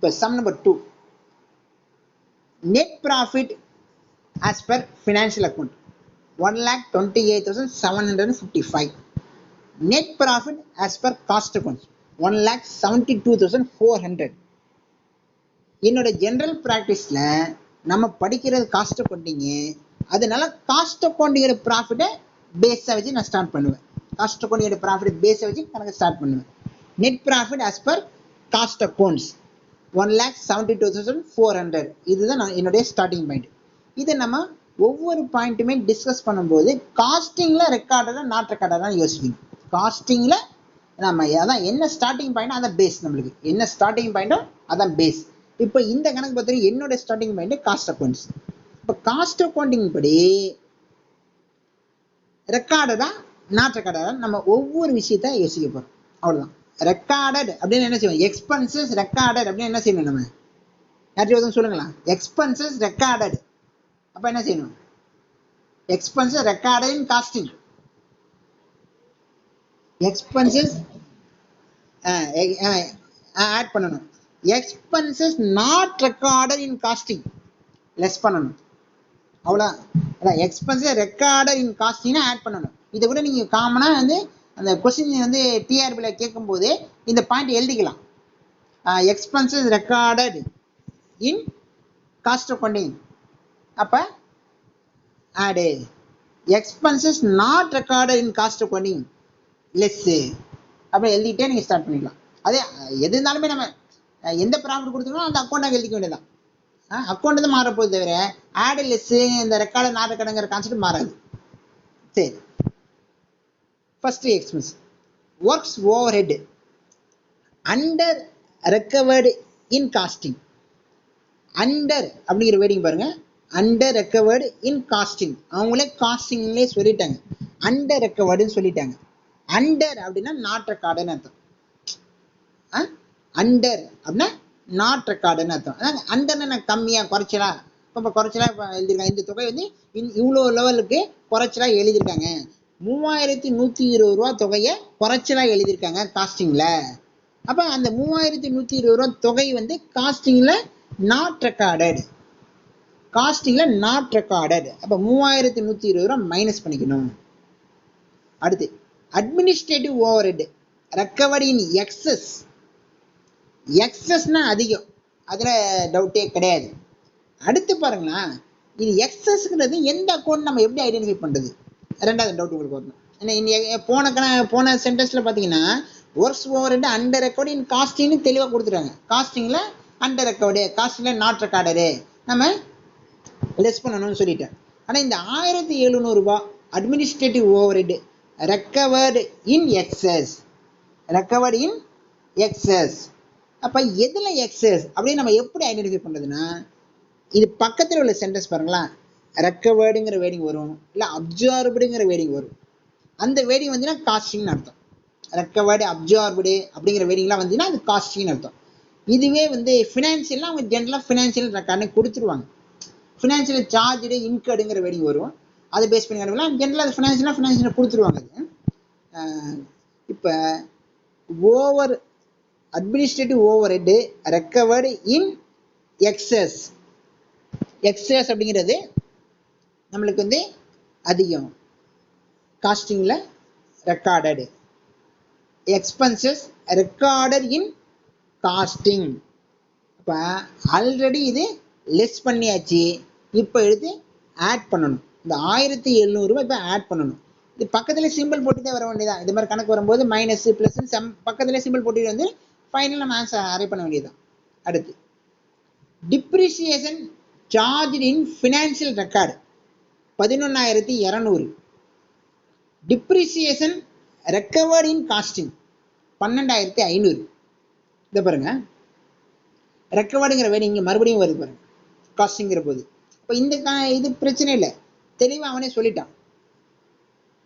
இப்போ sum number 2, net profit as per financial account 1,28,755. net profit as per cost account 1,72,400. என்னோட general ப்ராக்டிஸில் நம்ம படிக்கிறது cost accounting, அதனால cost அக்கௌண்டிங்கோட ப்ராஃபிட்டை பேஸை வச்சு நான் ஸ்டார்ட் பண்ணுவேன். காஸ்ட் அக்கௌண்டிங்கோட ப்ராஃபிட் பேஸை வச்சு கணக்கு ஸ்டார்ட் பண்ணுவேன். Net profit as per cost accounts 1,72,400. இதுதான் நான் என்னுடைய ஸ்டார்டிங் பாயிண்ட். இதை நம்ம ஒவ்வொரு பாயிண்ட்டுமே டிஸ்கஸ் பண்ணும்போது காஸ்டிங்கில் ரெக்கார்டடாக நாட் ரெக்கார்டடாக யோசிக்கணும். காஸ்டிங்கில் நம்ம அதான் என்ன ஸ்டார்டிங் பாயிண்டோ அதான் பேஸ். நம்மளுக்கு என்ன ஸ்டார்டிங் பாயிண்டோ அதான் பேஸ். இப்போ இந்த கணக்கு பார்த்தீங்கன்னா என்னோட ஸ்டார்டிங் பாயிண்ட் காஸ்ட் அக்கௌண்ட்ஸ். இப்போ காஸ்ட் அக்கௌண்டிங் படி ரெக்கார்டடா நாட் ரெக்கார்டடா நம்ம ஒவ்வொரு விஷயத்த யோசிக்க போகிறோம். அவ்வளோதான். ரெக்கார்டட் அப்படின்னு என்ன செய்வோம்? எக்ஸ்பென்சஸ் ரெக்கார்டட் அப்படின்னு என்ன செய்யணும்? நம்ம யார்ட்டும் சொல்லுங்களா? Expenses recorded. அப்போ என்ன செய்யணும்? Expenses recorded in costing. Expenses add பண்ணணும். Expenses not recorded in costing less பண்ணணும். அவ்வளோ. அதான் எக்ஸ்பென்சஸ் ரெக்கார்டட் இன் காஸ்டிங்னா ஆட் பண்ணணும். இதை கூட நீங்கள் காமனாக வந்து அந்த கொஸ்டின் வந்து டிஆர்பியில் கேட்கும்போது இந்த பாயிண்ட் எழுதிக்கலாம். Expenses recorded in cost accounting அப்போ ஆடு. Expenses not recorded in cost accounting less அப்போ எழுதிட்டே நீங்கள் ஸ்டார்ட் பண்ணிக்கலாம். அதே எது இருந்தாலுமே நம்ம எந்த ப்ராஃபிட் கொடுத்துருக்கோம் அந்த அக்கௌண்ட்டாக எழுதிக்க வேண்டியதான். அக்கௌண்ட் தான் மாறப்போகுது தவிர ஆடு லெஸ்ஸு இந்த ரெக்கார்டு நாட் ரெக்கார்டுங்கிற கான்செப்ட் மாறாது. சரி. First expense works overhead under recovered in costing. Under அப்படிங்கிற வேர்டிங் பாருங்க. Under recovered in costing. அவங்களே காஸ்டிங்லேயே சொல்லிட்டாங்க, அண்டர் ரெக்கவர்டுன்னு சொல்லிட்டாங்க. அண்டர் அப்படின்னா நாட் ரெக்கார்டுன்னு அர்த்தம். அண்டர் அப்படின்னா நாட் ரெக்கார்டுன்னு அர்த்தம். அதாவது அண்டர்னா கம்மியாக குறைச்சலா. இப்போ குறைச்சலா இப்போ எழுதியிருக்காங்க. இந்த தொகை வந்து இவ்வளோ லெவலுக்கு குறைச்சலா எழுதியிருக்காங்க. 3,120 ரூபா தொகையை குறைச்சலா எழுதியிருக்காங்க காஸ்டிங்கில். அப்போ அந்த 3,120 ரூபா தொகை வந்து காஸ்டிங்கில் நாட் ரெக்கார்டட். காஸ்டிங்கில் நாட் ரெக்கார்டட். அப்போ 3,120 ரூபா மைனஸ் பண்ணிக்கணும். அடுத்து administrative overhead recovered in excess. எக்ஸஸ்னா அதிகம், அதில் டவுட்டே கிடையாது. அடுத்து பாருங்களா, இது எக்ஸஸ்ங்கிறது எந்த அக்கௌண்ட் நம்ம எப்படி ஐடென்டிஃபை பண்ணுறது? ரெண்டாவது டவுட் உங்களுக்கு வரணும். ஏன்னா போன சென்டென்ஸில் பார்த்தீங்கன்னா works overhead under record in காஸ்டிங்னு தெளிவாக கொடுத்துருக்காங்க. காஸ்டிங்கில் அண்டர் ரெக்கார்டு, காஸ்டிங்கில் நாட் ரெக்கார்டரு நம்ம லெஸ் பண்ணணும்னு சொல்லிட்டேன். ஆனால் இந்த 1,700 ரூபா administrative overhead recovered in excess. Recovered in excess. அப்போ எதில் எக்ஸஸ் அப்படின்னு நம்ம எப்படி ஐடென்டிஃபை பண்ணுறதுன்னா, இது பக்கத்தில் உள்ள சென்டென்ஸ் பாருங்களா, ரெக்கவர்டுங்கிற வேர்டிங் வரும், இல்லை அப்சார்ப்டுங்கிற வேர்டிங் வரும். அந்த வேர்டிங் வந்துன்னா காஸ்டிங்னு அர்த்தம். ரெக்கவர்டு அப்சார்ப்டு அப்படிங்கிற வேர்டிங்லாம் வந்துன்னா அது காஸ்டிங்னு அர்த்தம். இதுவே வந்து ஃபினான்ஷியல்லாம் அவங்க ஜென்ரலாக ஃபினான்ஷியல் ரெக்கார்டுன்னு கொடுத்துருவாங்க. ஃபினான்ஷியல் சார்ஜு இன்கடுங்கிற வேர்டிங் வரும். அதை பேஸ் பண்ணி கண்டுக்கலாம். ஜென்ரலாக அது ஃபினான்ஷியலாக கொடுத்துருவாங்க. அது இப்போ over administrative overhead recovered in excess. Excess அப்படிங்கிறது நம்மளுக்கு வந்து அதிகம், காஸ்டிங்கில் recorded. Expenses recorded in costing. அப்போ ஆல்ரெடி இது லெஸ் பண்ணியாச்சு, இப்போ எடுத்து ஆட் பண்ணணும். இந்த 1,700 ரூபாய் இப்போ ஆட் பண்ணணும். இது பக்கத்தில் சிம்பிள் போட்டுதான் வர வேண்டியதான். இது மாதிரி கணக்கு வரும்போது மைனஸ் ப்ளஸ் பக்கத்தில் சிம்பிள் போட்டுட்டு வந்து ஃபைனல் நம்ம ஆன்சர் அரை பண்ண வேண்டியதுதான். அடுத்து depreciation charge in financial record 11,200. Depreciation recovered in costing 12,500. இதை பாருங்க, ரெக்கவர்டுங்கிற வேர்டு இங்கே மறுபடியும் வருது பாருங்க காஸ்டிங்கிற போது. இப்போ இந்த இது பிரச்சனை இல்லை, தெளிவாக அவனே சொல்லிட்டான்.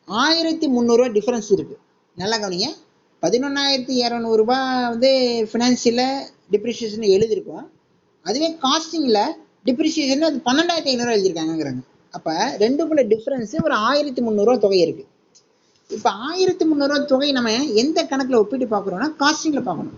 1,300 ரூபா டிஃபரன்ஸ் இருக்கு. நல்லா கவனிங்க. 11,200 ரூபா வந்து ஃபினான்ஷியலில் டிப்ரிசியேஷன் எழுதியிருக்கோம். அதுவே காஸ்டிங்கில் டிப்ரிசியேஷன் அது 12,500 எழுதியிருக்காங்கிறாங்க. அப்போ ரெண்டுக்குள்ள டிஃப்ரென்ஸு ஒரு 1,300 ரூபா தொகை இருக்குது. இப்போ 1,300 ரூபா தொகை நம்ம எந்த கணக்கில் ஒப்பிட்டு பார்க்குறோம்னா காஸ்டிங்கில் பார்க்கணும்.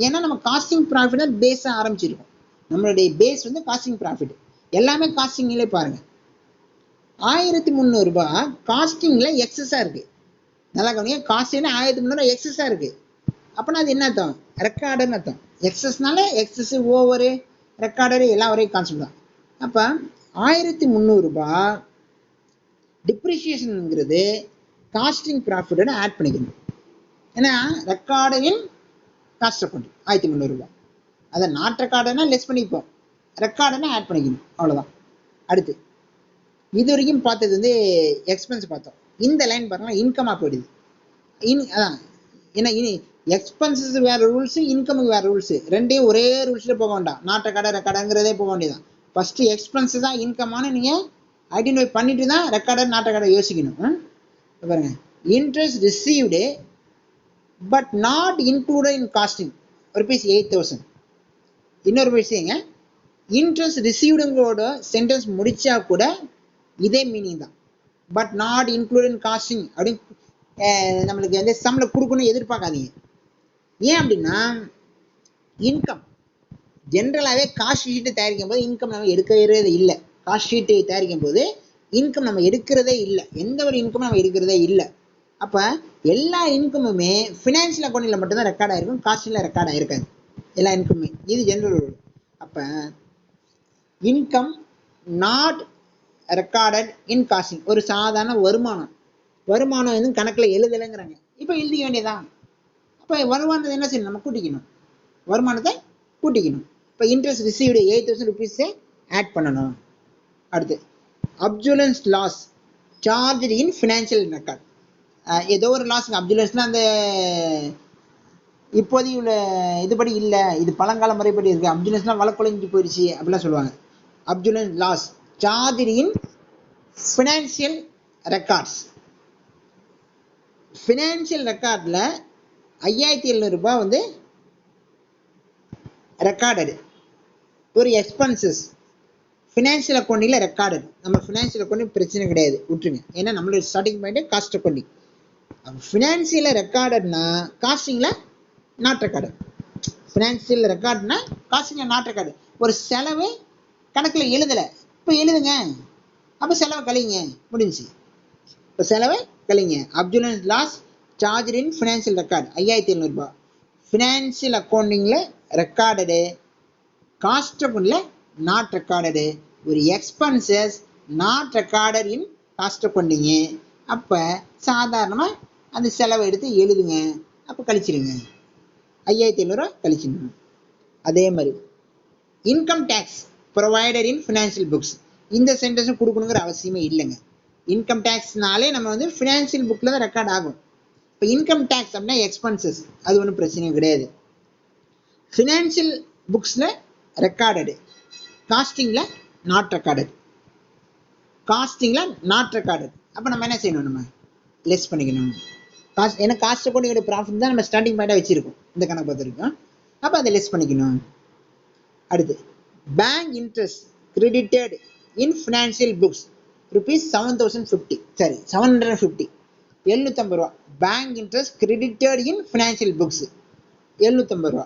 ஏன்னா நம்ம காஸ்டிங் ப்ராஃபிட்டை பேஸ ஆரம்பிச்சிருக்கோம். நம்மளுடைய பேஸ் வந்து காஸ்டிங் ப்ராஃபிட். எல்லாமே காஸ்டிங்லேயே பாருங்க. 1300 ரூபாய் காஸ்டிங்ல எக்ஸஸா இருக்கு. நல்லா கவனிங்க, காஸ்டிங்ல 1300 எக்ஸஸா இருக்கு. அப்பனா அது என்ன அர்த்தம்? ரெக்கார்டுன்னு அர்த்தம். எக்ஸஸ்னால எக்ஸஸ், ஓவரு, ரெக்கார்டரு எல்லாம் ஒரே கான்செப்ட் தான். அப்ப 1300 ரூபாய் டிப்ரிசியேஷன்ங்கிறது காஸ்டிங் ப்ராஃபிட்டோட ஆட் பண்ணிக்கணும். ஏன்னா ரெக்கார்டின் காஸ்ட் அக்கௌண்ட் 1300 ரூபாய். அதை நாட் ரெக்கார்டுனா லெஸ் பண்ணிப்போம், ரெக்கார்டுனா ஆட் பண்ணிக்கணும், அவ்வளோதான். அடுத்து இது வரைக்கும் பார்த்தது வந்து எக்ஸ்பென்ஸ் பார்த்தோம். இந்த லைன் பாருங்க இன்கமாக போயிடுது. அதான் ஏன்னா இனி எக்ஸ்பென்சஸ் வேற ரூல்ஸ், இன்கமுக்கு வேற ரூல்ஸ், ரெண்டையும் ஒரே ரூல்ஸ்ல போக வேண்டாம். நாட் ரெக்கார்டு ரெக்கார்டுங்கிறதே போக வேண்டியதான். ஃபர்ஸ்ட் எக்ஸ்பென்ஸ் தான் இன்கமான நீங்க ஐடென்டிஃபை பண்ணிட்டு தான் ரெக்கார்டர் நாட் ரெக்கார்டை யோசிக்கணும். பாருங்க, interest received but not included in costing ₹8,000. இன்னொரு விஷயங்க, இன்ட்ரெஸ்ட் ரிசீவ்டுங்களோட சென்டென்ஸ் முடிச்சா கூட இதே மீனிங் தான். But not included in costing அப்படின்னு நம்மளுக்கு வந்து சம்ல கொடுக்கணும் எதிர்பார்க்காதீங்க. ஏன் அப்படின்னா இன்கம் ஜென்ரலாகவே காஸ்ட் ஷீட்டு தயாரிக்கும் போது இன்கம் நம்ம எடுக்கிறதே இல்லை. காஸ்ட் ஷீட்டு தயாரிக்கும் போது இன்கம் நம்ம எடுக்கிறதே இல்லை, எந்த ஒரு இன்கம் நம்ம எடுக்கிறதே இல்லை. அப்போ எல்லா இன்கமுமே ஃபினான்ஷியல் அக்கௌண்ட்டில் மட்டும்தான் ரெக்கார்ட் ஆகிருக்கும், காஸ்டிங்கில் ரெக்கார்ட் ஆகிருக்காது எல்லா இன்கமுமே. இது ஜென்ரல் ரூல். அப்போ income not recorded in costing. ஒரு சாதாரண வருமானம் வந்து கணக்கில் எழுதலைங்கிறாங்க, இப்போ எழுதிக்க வேண்டியதான். அப்போ வருமானத்தை என்ன செய்யணும்? நம்ம கூட்டிக்கணும், வருமானத்தை கூட்டிக்கணும். இப்போ இன்ட்ரெஸ்ட் ரிசீவ்டு ₹8,000 ஆட் பண்ணணும். அடுத்து absolute loss charged in financial record. ஏதோ ஒரு லாஸ், அப்சல்யூட்னா அந்த இப்போதைக்கு உள்ள இதுபடி இல்லை, இது பழங்கால முறைப்படி இருக்கு. அப்சல்யூட்னா வழக்குழைஞ்சி போயிடுச்சு அப்படிலாம் சொல்லுவாங்க. Absolute loss charged in financial records. Financial ரெக்கார்டில் ₹5,700 வந்து ரெக்கார்டடு ஒரு எக்ஸ்பென்சஸ் ஃபினான்ஷியல் அக்கௌண்டிங்கில் ரெக்கார்டடு. நம்ம ஃபினான்ஷியல் அக்கௌண்டிங் பிரச்சனை கிடையாது, விட்டுருங்க. ஏன்னா நம்மளோட ஸ்டார்டிங் பாயிண்ட் காஸ்ட் அக்கௌண்டிங். ஃபினான்ஷியலில் ரெக்கார்டட்னா காஸ்டிங்கில் நாட் ரெக்கார்டட். ஃபினான்ஷியல் ரெக்கார்ட்னா காஸ்டிங்கில் நாட் ரெக்கார்டு. ஒரு செலவு கணக்கில் எழுதலை, இப்போ எழுதுங்க, அப்போ செலவை கழிங்க, முடிஞ்சு. இப்போ செலவை கழிங்க. Absolute loss charge in financial record ₹5,700. Financial அக்கௌண்டிங்கில் ரெக்கார்டடு, காஸ்ட் அக்கௌண்டில் நாட் ரெக்கார்டடு. ஒரு expenses not recorded in cost அக்கௌண்டிங்கு. அப்போ சாதாரணமாக அந்த செலவை எடுத்து எழுதுங்க, அப்போ கழிச்சிடுங்க, ₹5,700 கழிச்சிடுங்க. அதே மாதிரி income tax provided in financial books. இந்த சென்டென்ஸும் கொடுக்கணுங்கிற அவசியமே இல்லைங்க. இன்கம் டேக்ஸ்னாலே நம்ம வந்து ஃபினான்ஷியல் புக்கில் தான் ரெக்கார்ட் ஆகும். இப்போ இன்கம் டேக்ஸ் அப்படின்னா எக்ஸ்பென்சஸ், அது ஒன்றும் பிரச்சனையும் கிடையாது. ஃபினான்ஷியல் புக்ஸில் ரெக்கார்டடு, காஸ்டிங்கில் நாட் ரெக்கார்டட். காஸ்டிங்கில் நாட் ரெக்கார்டட். அப்போ நம்ம என்ன செய்யணும்? நம்ம லெஸ் பண்ணிக்கணும். காஸ்ட், ஏன்னா காஸ்ட் அக்கௌண்டிங்கோட ப்ராஃபிட் தான் நம்ம ஸ்டார்டிங் பாயிண்டாக வச்சுருக்கோம் இந்த கணக்கு பொறுத்த வரைக்கும். அப்போ அதை லெஸ் பண்ணிக்கணும். அடுத்து bank interest credited in financial books ₹750. சரி, 750, ₹750. Bank interest credited in financial books ₹750.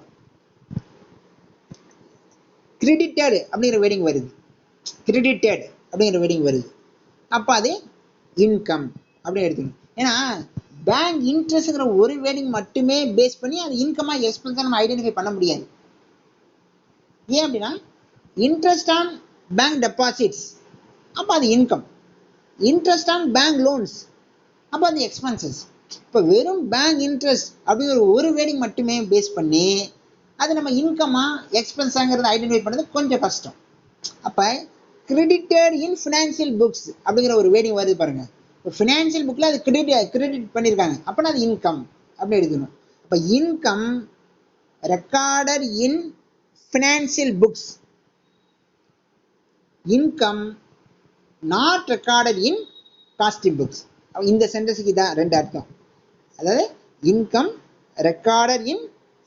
Credited அப்படிங்கிற வேர்டிங் வருது, கிரெடிட்டட் அப்படிங்கிற வேர்டிங் வருது. அப்போ அது இன்கம் அப்படின்னு எடுத்துக்கணும். ஏன்னா பேங்க் இன்ட்ரெஸ்ட்ங்கிற ஒரு வேர்டிங் மட்டுமே பேஸ் பண்ணி அது இன்கமாக எக்ஸ்பென்ஸாக நம்ம ஐடென்டிஃபை பண்ண முடியாது. ஏன் அப்படின்னா இன்ட்ரெஸ்ட் ஆன் பேங்க் டெபாசிட்ஸ், அப்போ அது income. Interest on bank loans, அப்போ அது எக்ஸ்பென்சஸ். இப்போ வெறும் பேங்க் இன்ட்ரெஸ்ட் அப்படிங்கிற ஒரு வேர்டிங் மட்டுமே பேஸ் பண்ணி அது நம்ம இன்கமா எக்ஸ்பென்ஸாங்கிறத ஐடென்டிஃபை பண்ணது கொஞ்சம் கஷ்டம். அப்போ கிரெடிட்டட் இன் ஃபினான்ஷியல் புக்ஸ் அப்படிங்கிற ஒரு வேர்டிங் வருது பாருங்க. இப்போ ஃபினான்ஷியல் புக்கில் அது கிரெடிட் பண்ணியிருக்காங்க, அப்படின்னா அது இன்கம் அப்படின்னு எடுக்கணும். அப்போ income recorded in financial books, income not recorded in costing books. இந்த சென்டென்ஸுக்கு இதான் ரெண்டு அர்த்தம். அதாவது income recorded in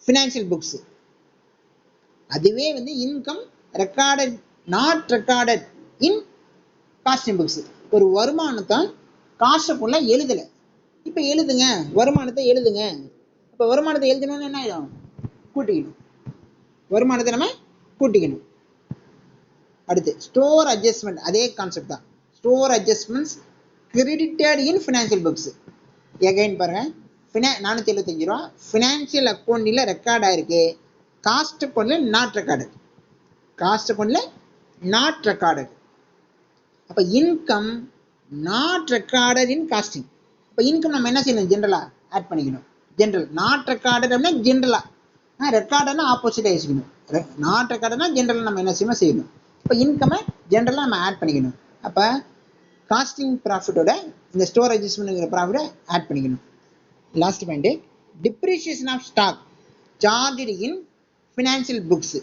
financial books, அதுவே வந்து income recorded not recorded in costing books. ஒரு வருமானத்தை காஸ்ட்டுக்குள்ள எழுதலை, இப்போ எழுதுங்க, வருமானத்தை எழுதுங்க. இப்போ வருமானத்தை எழுதணும்னு என்ன ஆகிடும்? கூட்டிக்கணும், வருமானத்தை நம்ம கூட்டிக்கணும். அடுத்து ஸ்டோர் அட்ஜஸ்ட்மெண்ட், அதே கான்செப்ட் தான். Store adjustments credited in financial books. Again பாருங்க, 475 ரூபா ஃபினான்ஷியல் அக்கௌண்ட்ல ரெக்கார்ட் ஆயிருக்கு, காஸ்ட் அக்கௌண்ட்ல நாட் ரெக்கார்டட். காஸ்ட் அக்கௌண்ட்ல நாட் ரெக்கார்டட். அப்ப income not recorded in costing. அப்ப இன்கம் நம்ம என்ன செய்யணும், ஜென்ரலா ஆட் பண்ணிக்கணும். ஜென்ரல் நாட் ரெக்கார்டட் அப்படின்னா ஜென்ரலா, ரெக்கார்டட்னா ஆப்போசிட்டா யோசிக்கணும். நாட் ரெக்கார்டட்னா ஜென்ரலா நம்ம என்ன செய்யணும். இப்போ இன்கமை ஜென்ரலா நம்ம ஆட் பண்ணிக்கணும். அப்ப காஸ்டிங் ப்ராஃபிட்டோட இந்த ஸ்டோர் அட்ஜஸ்ட்மெண்ட்ங்கிற ப்ராஃபிட்டை ஆட் பண்ணிக்கணும். Last point, depreciation of stock charged in financial books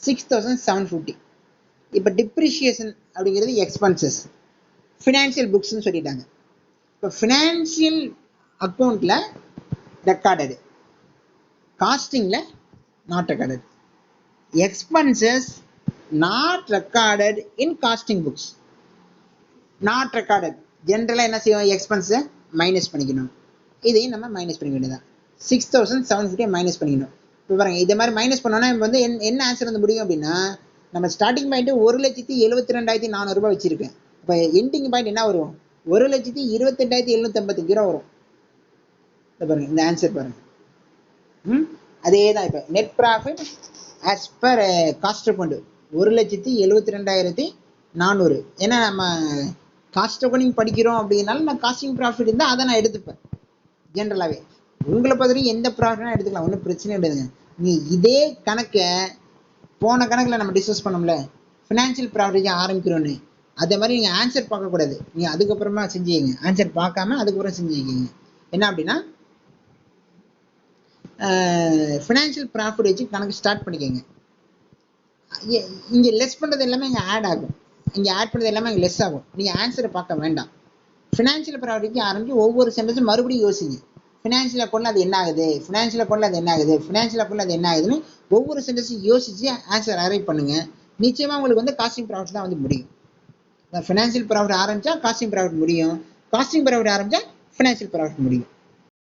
₹6,750. இப்போ டிப்ரிசியேஷன் அப்படிங்கிறது எக்ஸ்பென்சஸ், ஃபினான்ஷியல் புக்ஸ்ன்னு சொல்லிட்டாங்க. இப்போ ஃபினான்ஷியல் அக்கௌண்ட்ல ரெக்கார்டடு, காஸ்டிங்ல not recorded. Expenses not recorded in costing books. Not recorded ஜென்ரலா என்ன செய்வோம், எக்ஸ்பென்ஸ் மைனஸ் பண்ணிக்கணும். இதையும் நம்ம மைனஸ் பண்ணிக்க வேண்டியதான். 6,750 மைனஸ் பண்ணிக்கணும். இப்போ பாருங்க, இதே மாதிரி மைனஸ் பண்ணோம்னா வந்து என்ன ஆன்சர் வந்து முடியும் அப்படின்னா, நம்ம ஸ்டார்டிங் பாயிண்ட் 1,72,400 வச்சிருக்கேன். இப்போ எண்டிங் பாயிண்ட் என்ன வரும், 1,28,755 வரும். பாருங்க இந்த ஆன்சர் பாருங்க. அதே தான். இப்போ net profit as per cost account 1,72,400. ஏன்னா நம்ம காஸ்ட் அக்கௌண்டிங் படிக்கிறோம் அப்படின்னால நான் காஸ்டிங் ப்ராஃபிட் இருந்தால் அதை நான் எடுத்துப்பேன் ஜென்ரலாகவே. உங்களை பார்த்துட்டு எந்த ப்ராஃபிட்னா எடுத்துக்கலாம், ஒன்றும் பிரச்சனை கிடையாதுங்க. நீ இதே கணக்கை போன கணக்கில் நம்ம டிஸ்கஸ் பண்ணோம்ல, ஃபினான்ஷியல் ப்ராஃபிட் ஆரம்பிக்கிறோன்னு, அதே மாதிரி நீங்கள் ஆன்சர் பார்க்கக்கூடாது, நீங்கள் அதுக்கப்புறமா செஞ்சுக்கிங்க. ஆன்சர் பார்க்காம அதுக்கப்புறம் செஞ்சுக்கிங்க. என்ன அப்படின்னா, ஃபினான்ஷியல் ப்ராஃபிட் வச்சு கணக்கு ஸ்டார்ட் பண்ணிக்கோங்க. இங்கே லெஸ் பண்ணுறது எல்லாமே இங்கே ஆட் ஆகும், இங்கே ஆட் பண்ணுறது எல்லாமே இங்கே லெஸ் ஆகும். நீங்கள் ஆன்சரை பார்க்க வேண்டாம். ஃபினான்ஷியல் ப்ராஃபிட் ஆரம்பிச்சு ஒவ்வொரு சென்டென்ஸும் மறுபடியும் யோசிங்க. ஃபினான்ஷியல் அக்கௌண்ட்ல அது என்ன ஆகுது, ஃபினான்ஷியல் அக்கௌண்ட்ல அது என்ன ஆகுது, ஃபினான்ஷியல் அக்கௌண்ட்ல அது என்ன ஆகுதுன்னு ஒவ்வொரு சென்டென்ஸும் யோசிச்சு ஆன்சர் அரைவ் பண்ணுங்க. நிச்சயமா உங்களுக்கு வந்து காஸ்டிங் ப்ராஃபிட் தான் வந்து முடியும். ஃபினான்ஷியல் ப்ராஃபிட் ஆரம்பிச்சா காஸ்டிங் ப்ராஃபிட் முடியும், காஸ்டிங் ப்ராஃபிட் ஆரம்பிச்சா ஃபினான்ஷியல் ப்ராஃபிட் முடியும்.